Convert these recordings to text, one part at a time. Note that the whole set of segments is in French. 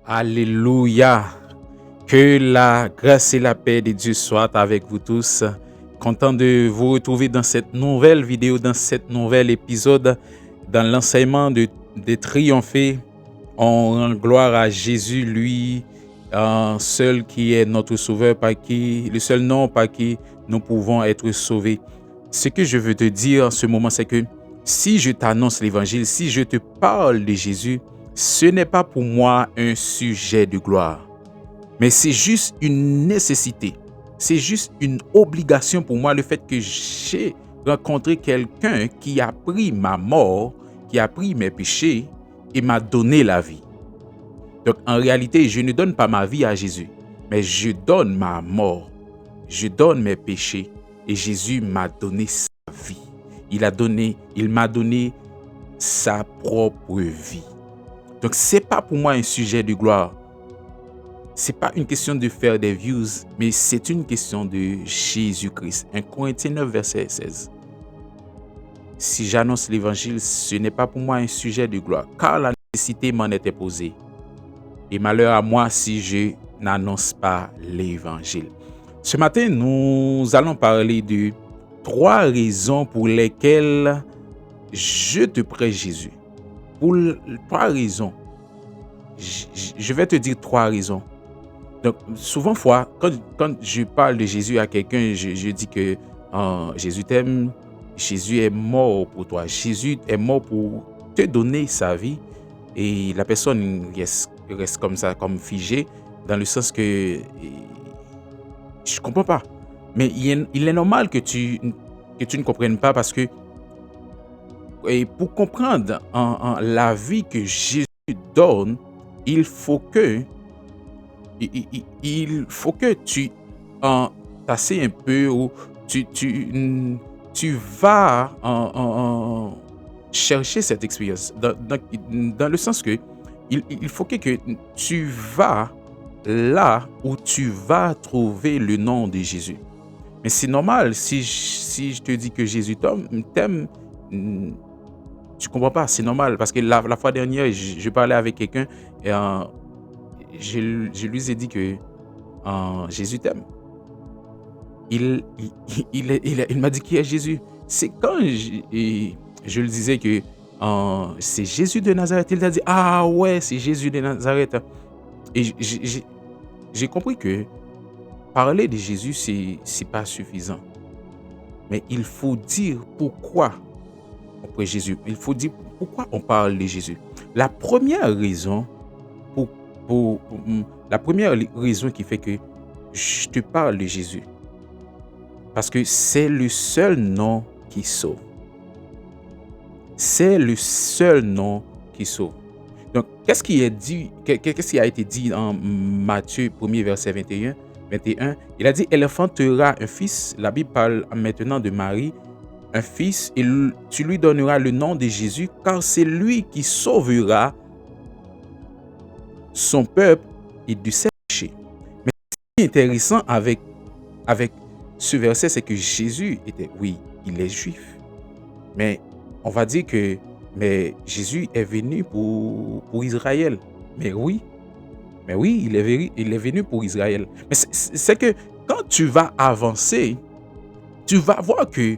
Alléluia. Que la grâce et la paix de Dieu soient avec vous tous. Content de vous retrouver dans cette nouvelle vidéo, dans cet nouvel épisode, dans l'enseignement de triompher. On rend gloire à Jésus, lui, seul qui est notre sauveur, le seul nom par qui nous pouvons être sauvés. Ce que je veux te dire en ce moment, c'est que si je t'annonce l'évangile, si je te parle de Jésus, ce n'est pas pour moi un sujet de gloire, mais c'est juste une nécessité. C'est juste une obligation pour moi, le fait que j'ai rencontré quelqu'un qui a pris ma mort, qui a pris mes péchés et m'a donné la vie. Donc en réalité, je ne donne pas ma vie à Jésus, mais je donne ma mort, je donne mes péchés et Jésus m'a donné sa vie. Il m'a donné sa propre vie. Donc c'est pas pour moi un sujet de gloire. C'est pas une question de faire des views, mais c'est une question de Jésus-Christ. 1 Corinthiens 9, verset 16. Si j'annonce l'évangile, ce n'est pas pour moi un sujet de gloire, car la nécessité m'en était posée. Et malheur à moi si je n'annonce pas l'évangile. Ce matin, nous allons parler de 3 raisons pour lesquelles je te prêche Jésus. Pour 3 raisons. Je vais te dire 3 raisons. Donc, souvent, quand je parle de Jésus à quelqu'un, je dis que Jésus t'aime, Jésus est mort pour toi, Jésus est mort pour te donner sa vie. Et la personne reste comme ça, comme figée, dans le sens que je ne comprends pas. Mais il est normal que tu ne comprennes pas, parce que pour comprendre la vie que Jésus donne, il faut que tu t'asseyes un peu, ou tu vas chercher cette expérience dans le sens que il faut que tu vas là où tu vas trouver le nom de Jésus. Mais c'est normal, si je te dis que Jésus t'aime, tu comprends pas, c'est normal, parce que la fois dernière, je parlais avec quelqu'un et je lui ai dit que Jésus t'aime. Il m'a dit qui est Jésus. C'est quand je lui disais que c'est Jésus de Nazareth. Il a dit ah ouais, c'est Jésus de Nazareth. Et j'ai compris que parler de Jésus, c'est pas suffisant. Mais il faut dire pourquoi on prêche Jésus. Il faut dire pourquoi on parle de Jésus. La première raison qui fait que je te parle de Jésus, parce que c'est le seul nom qui sauve. C'est le seul nom qui sauve. Donc, qu'est-ce qui a été dit en Matthieu 1er, verset 21? Il a dit, elle enfantera un fils. La Bible parle maintenant de Marie. Un fils, et tu lui donneras le nom de Jésus, car c'est lui qui sauvera son peuple et de ses péchés. Mais ce qui est intéressant avec ce verset, c'est que Jésus il est juif. Mais on va dire que Jésus est venu pour Israël. Mais oui, il est venu pour Israël. Mais c'est que quand tu vas avancer, tu vas voir que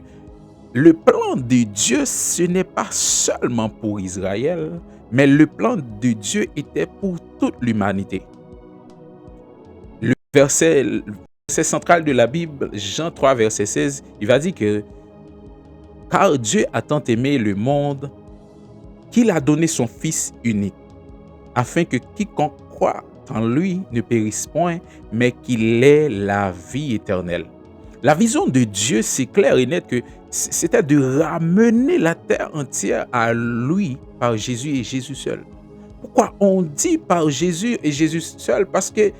le plan de Dieu, ce n'est pas seulement pour Israël, mais le plan de Dieu était pour toute l'humanité. Le verset central de la Bible, Jean 3, verset 16, il va dire que « Car Dieu a tant aimé le monde qu'il a donné son Fils unique, afin que quiconque croit en lui ne périsse point, mais qu'il ait la vie éternelle. » La vision de Dieu, c'est clair et net que c'était de ramener la terre entière à lui par Jésus et Jésus seul. Pourquoi on dit par Jésus et Jésus seul? Parce que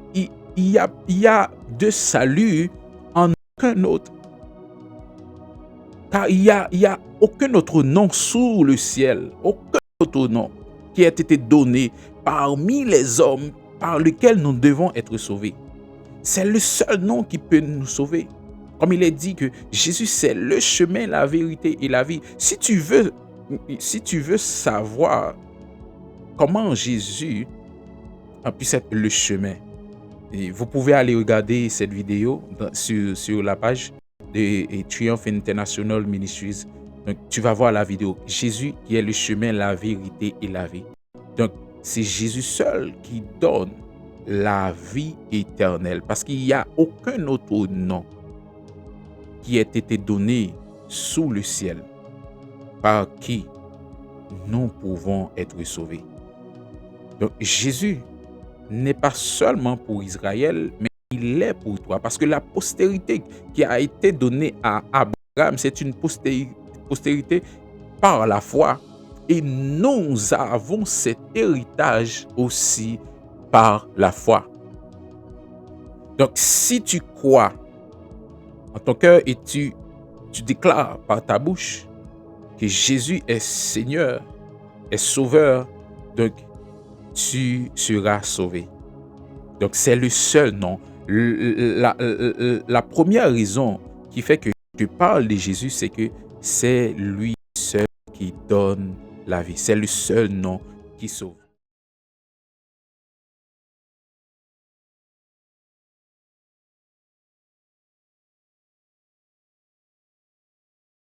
il y a de salut en aucun autre. Car il y a aucun autre nom sous le ciel, aucun autre nom qui a été donné parmi les hommes par lequel nous devons être sauvés. C'est le seul nom qui peut nous sauver. Comme il est dit que Jésus, c'est le chemin, la vérité et la vie. Si tu veux savoir comment Jésus puisse être le chemin. Et vous pouvez aller regarder cette vidéo sur la page de Triumph International Ministries. Donc, tu vas voir la vidéo. Jésus qui est le chemin, la vérité et la vie. Donc, c'est Jésus seul qui donne la vie éternelle. Parce qu'il n'y a aucun autre nom qui ait été donné sous le ciel par qui nous pouvons être sauvés. Donc, Jésus n'est pas seulement pour Israël, mais il est pour toi. Parce que la postérité qui a été donnée à Abraham, c'est une postérité par la foi. Et nous avons cet héritage aussi par la foi. Donc, si tu crois en ton cœur et tu déclares par ta bouche que Jésus est Seigneur, est Sauveur, donc tu seras sauvé. Donc, c'est le seul nom. La première raison qui fait que je parle de Jésus, c'est que c'est lui seul qui donne la vie. C'est le seul nom qui sauve.